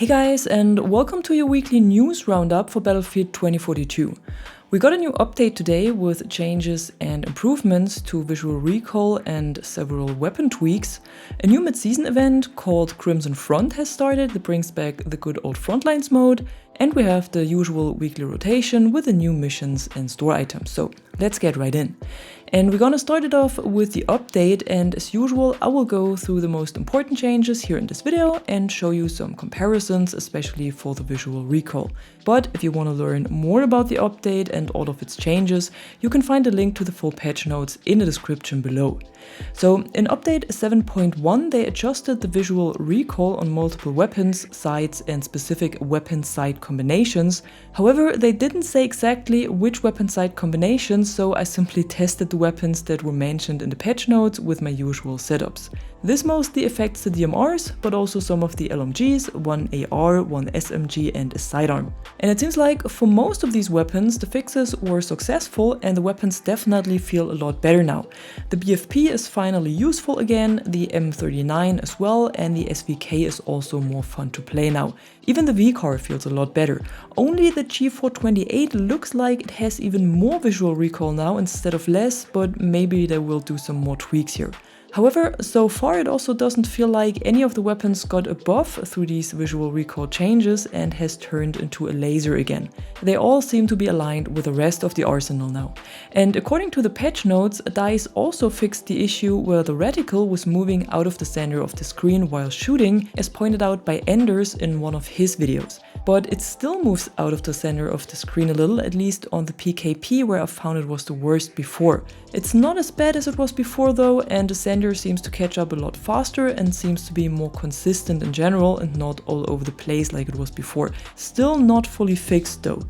Hey guys, and welcome to your weekly news roundup for Battlefield 2042. We got a new update today with changes and improvements to visual recoil and several weapon tweaks. A new mid-season event called Crimson Front has started that brings back the good old Frontlines mode, and we have the usual weekly rotation with the new missions and store items, so let's get right in. And we're gonna start it off with the update, and as usual I will go through the most important changes here in this video and show you some comparisons, especially for the visual recoil. But if you want to learn more about the update and all of its changes, you can find a link to the full patch notes in the description below. So in update 7.1 they adjusted the visual recoil on multiple weapons, sights and specific weapon sight combinations. However, they didn't say exactly which weapon sight combinations, so I simply tested the weapons that were mentioned in the patch notes with my usual setups. This mostly affects the DMRs, but also some of the LMGs, one AR, one SMG and a sidearm. And it seems like for most of these weapons the fixes were successful and the weapons definitely feel a lot better now. The BFP is finally useful again, the M39 as well, and the SVK is also more fun to play now. Even the VCAR feels a lot better. Only the G428 looks like it has even more visual recoil now instead of less, but maybe they will do some more tweaks here. However, so far it also doesn't feel like any of the weapons got a buff through these visual recoil changes and has turned into a laser again. They all seem to be aligned with the rest of the arsenal now. And according to the patch notes, DICE also fixed the issue where the reticle was moving out of the center of the screen while shooting, as pointed out by Enders in one of his videos. But it still moves out of the center of the screen a little, at least on the PKP where I found it was the worst before. It's not as bad as it was before though, and the center seems to catch up a lot faster and seems to be more consistent in general and not all over the place like it was before. Still not fully fixed though.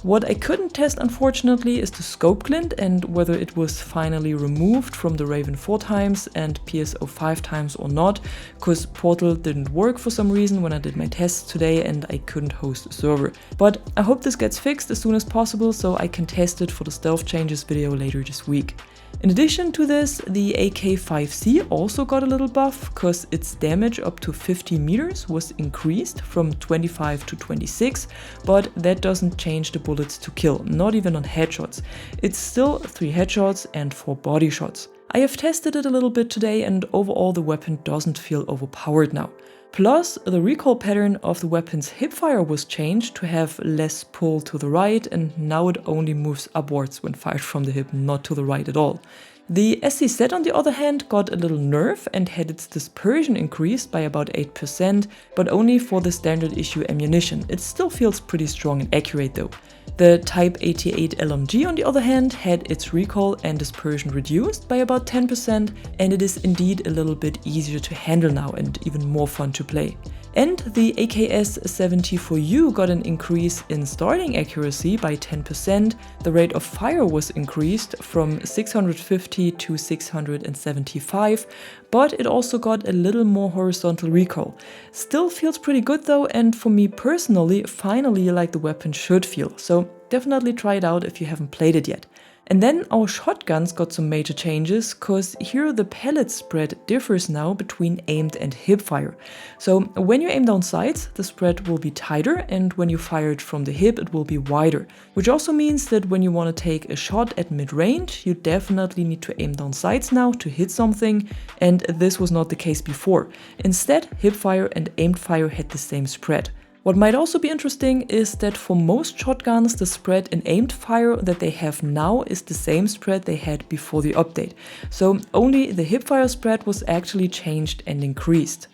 What I couldn't test unfortunately is the scope glint and whether it was finally removed from the Raven 4 times and PSO 5 times or not, cause Portal didn't work for some reason when I did my tests today and I couldn't host a server. But I hope this gets fixed as soon as possible so I can test it for the stealth changes video later this week. In addition to this, the AK-5C also got a little buff, cause its damage up to 50 meters was increased from 25 to 26, but that doesn't change the bullets to kill, not even on headshots. It's still 3 headshots and 4 body shots. I have tested it a little bit today and overall the weapon doesn't feel overpowered now. Plus, the recoil pattern of the weapon's hipfire was changed to have less pull to the right, and now it only moves upwards when fired from the hip, not to the right at all. The SCZ on the other hand got a little nerf and had its dispersion increased by about 8%, but only for the standard issue ammunition. It still feels pretty strong and accurate though. The Type 88 LMG on the other hand had its recoil and dispersion reduced by about 10%, and it is indeed a little bit easier to handle now and even more fun to play. And the AKS-74U got an increase in starting accuracy by 10%, the rate of fire was increased from 650 to 675, but it also got a little more horizontal recoil. Still feels pretty good though, and for me personally, finally like the weapon should feel, so definitely try it out if you haven't played it yet. And then our shotguns got some major changes, cause here the pellet spread differs now between aimed and hipfire. So when you aim down sights, the spread will be tighter, and when you fire it from the hip it will be wider. Which also means that when you want to take a shot at mid-range, you definitely need to aim down sights now to hit something, and this was not the case before. Instead, hipfire and aimed fire had the same spread. What might also be interesting is that for most shotguns the spread in aimed fire that they have now is the same spread they had before the update. So only the hipfire spread was actually changed and increased.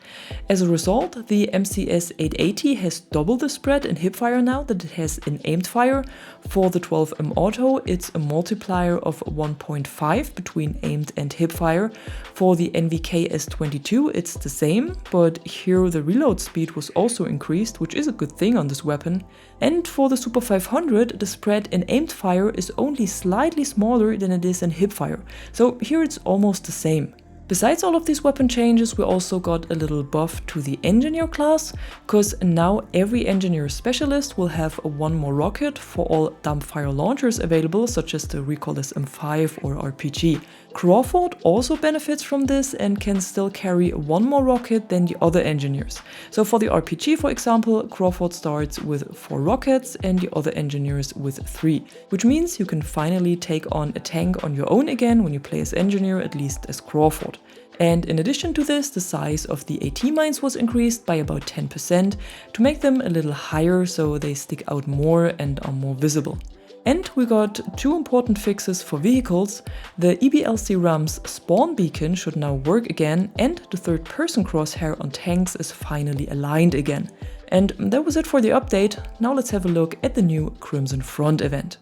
As a result, the MCS 880 has double the spread in hipfire now that it has in aimed fire. For the 12M Auto it's a multiplier of 1.5 between aimed and hipfire. For the NVK S22 it's the same, but here the reload speed was also increased, which is a good thing on this weapon. And for the Super 500, the spread in aimed fire is only slightly smaller than it is in hipfire, so here it's almost the same. Besides all of these weapon changes, we also got a little buff to the engineer class, because now every engineer specialist will have one more rocket for all dumbfire launchers available, such as the Recoil M5 or RPG. Crawford also benefits from this and can still carry one more rocket than the other engineers. So for the RPG, for example, Crawford starts with 4 rockets and the other engineers with 3, which means you can finally take on a tank on your own again when you play as engineer, at least as Crawford. And in addition to this, the size of the AT mines was increased by about 10% to make them a little higher so they stick out more and are more visible. And we got 2 important fixes for vehicles. The EBLC Ram's spawn beacon should now work again, and the third-person crosshair on tanks is finally aligned again. And that was it for the update. Now let's have a look at the new Crimson Front event.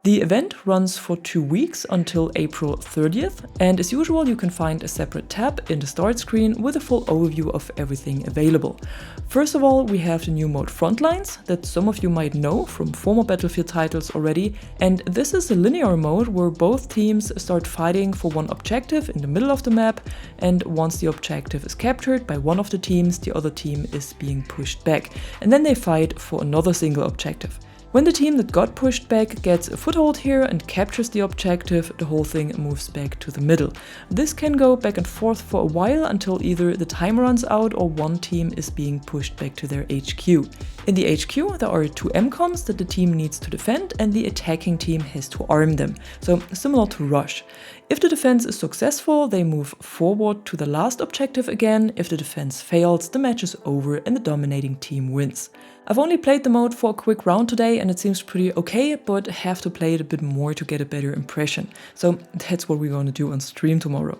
The event runs for 2 weeks until April 30th, and as usual you can find a separate tab in the start screen with a full overview of everything available. First of all, we have the new mode Frontlines that some of you might know from former Battlefield titles already, and this is a linear mode where both teams start fighting for one objective in the middle of the map, and once the objective is captured by one of the teams, the other team is being pushed back, and then they fight for another single objective. When the team that got pushed back gets a foothold here and captures the objective, the whole thing moves back to the middle. This can go back and forth for a while until either the time runs out or one team is being pushed back to their HQ. In the HQ, there are 2 MCOMs that the team needs to defend and the attacking team has to arm them, so similar to Rush. If the defense is successful, they move forward to the last objective again. If the defense fails, the match is over and the dominating team wins. I've only played the mode for a quick round today and it seems pretty okay, but have to play it a bit more to get a better impression. So that's what we're going to do on stream tomorrow.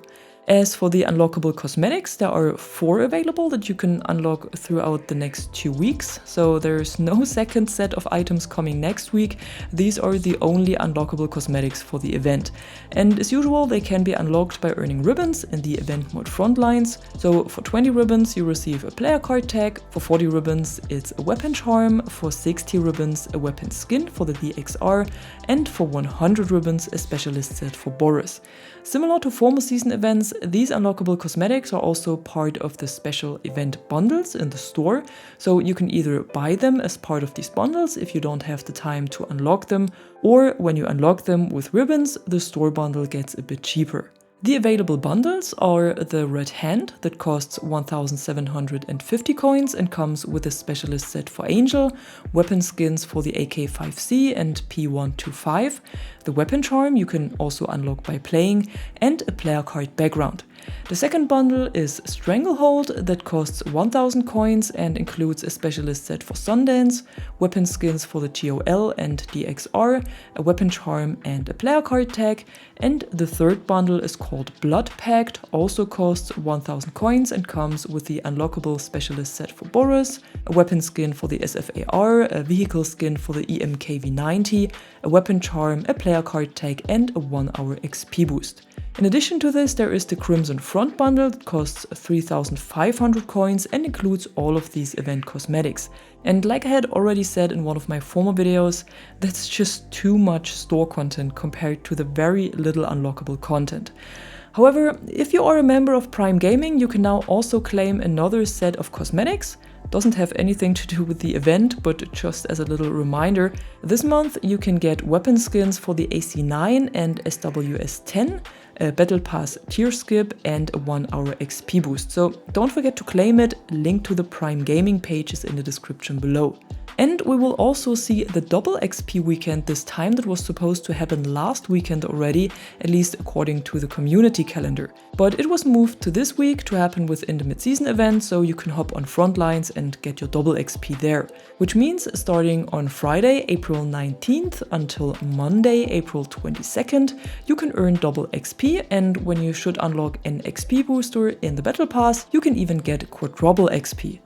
As for the Unlockable Cosmetics, there are 4 available that you can unlock throughout the next 2 weeks, so there's no second set of items coming next week. These are the only unlockable cosmetics for the event. And as usual, they can be unlocked by earning ribbons in the event mode Frontlines. So for 20 ribbons you receive a player card tag, for 40 ribbons it's a weapon charm, for 60 ribbons a weapon skin for the DXR, and for 100 ribbons a specialist set for Boris. Similar to former season events, these unlockable cosmetics are also part of the special event bundles in the store, so you can either buy them as part of these bundles if you don't have the time to unlock them, or when you unlock them with ribbons, the store bundle gets a bit cheaper. The available bundles are the Red Hand that costs 1,750 coins and comes with a specialist set for Angel, weapon skins for the AK-5C and P125, the weapon charm you can also unlock by playing, and a player card background. The second bundle is Stranglehold that costs 1,000 coins and includes a specialist set for Sundance, weapon skins for the GOL and DXR, a weapon charm and a player card tag, and the third bundle is called Blood Pact, also costs 1,000 coins and comes with the unlockable specialist set for Boris, a weapon skin for the SFAR, a vehicle skin for the EMKV90, a weapon charm, a player card tag, and a 1-hour XP boost. In addition to this, there is the Crimson Front bundle that costs 3,500 coins and includes all of these event cosmetics. And like I had already said in one of my former videos, that's just too much store content compared to the very little unlockable content. However, if you are a member of Prime Gaming, you can now also claim another set of cosmetics. Doesn't have anything to do with the event, but just as a little reminder, this month you can get weapon skins for the AC9 and SWS10, a Battle Pass tier skip, and a 1-hour XP boost. So don't forget to claim it, link to the Prime Gaming page is in the description below. And we will also see the double XP weekend this time that was supposed to happen last weekend already, at least according to the community calendar. But it was moved to this week to happen within the mid-season event, so you can hop on Frontlines and get your double XP there. Which means starting on Friday, April 19th until Monday, April 22nd, you can earn double XP, and when you should unlock an XP booster in the Battle Pass, you can even get quadruple XP.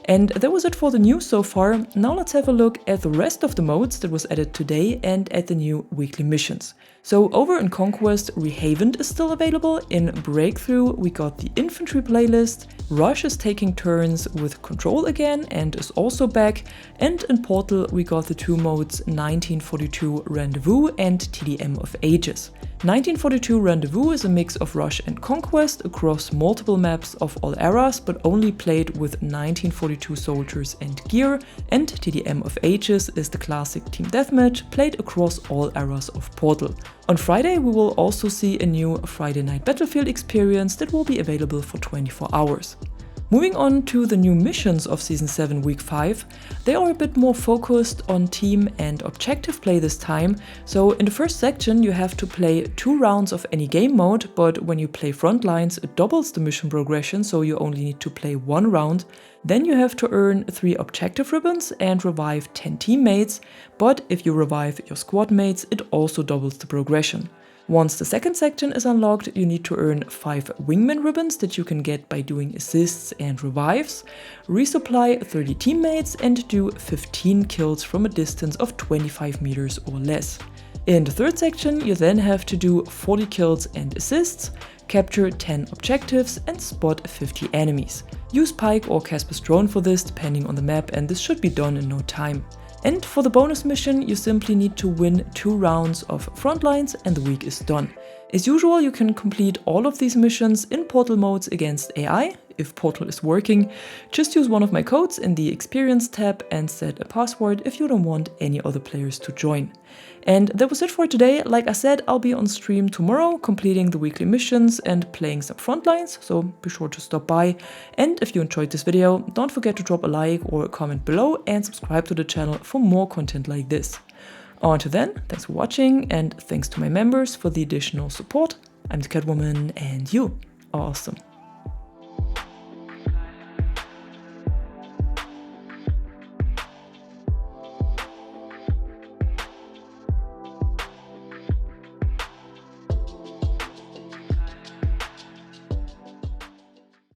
And that was it for the news so far. Now let's have a look at the rest of the modes that was added today and at the new weekly missions. So over in Conquest, Rehaven is still available. In Breakthrough, we got the infantry playlist. Rush is taking turns with Control again and is also back. And in Portal, we got the 2 modes 1942 Rendezvous and TDM of Ages. 1942 Rendezvous is a mix of Rush and Conquest across multiple maps of all eras, but only played with 1942 soldiers and gear, and TDM of Ages is the classic team deathmatch played across all eras of Portal. On Friday we will also see a new Friday Night Battlefield experience that will be available for 24 hours. Moving on to the new missions of Season 7 Week 5, they are a bit more focused on team and objective play this time. So in the first section you have to play 2 rounds of any game mode, but when you play Frontlines it doubles the mission progression, so you only need to play 1 round. Then you have to earn 3 objective ribbons and revive 10 teammates, but if you revive your squad mates it also doubles the progression. Once the second section is unlocked, you need to earn 5 wingman ribbons that you can get by doing assists and revives, resupply 30 teammates, and do 15 kills from a distance of 25 meters or less. In the third section, you then have to do 40 kills and assists, capture 10 objectives, and spot 50 enemies. Use Pike or Casper's drone for this, depending on the map, and this should be done in no time. And for the bonus mission, you simply need to win 2 rounds of Frontlines and the week is done. As usual, you can complete all of these missions in Portal modes against AI. If Portal is working, just use one of my codes in the Experience tab and set a password if you don't want any other players to join. And that was it for today. Like I said, I'll be on stream tomorrow completing the weekly missions and playing some Frontlines, so be sure to stop by. And if you enjoyed this video, don't forget to drop a like or a comment below and subscribe to the channel for more content like this. Until then, thanks for watching and thanks to my members for the additional support. I'm the Catwoman and you are awesome.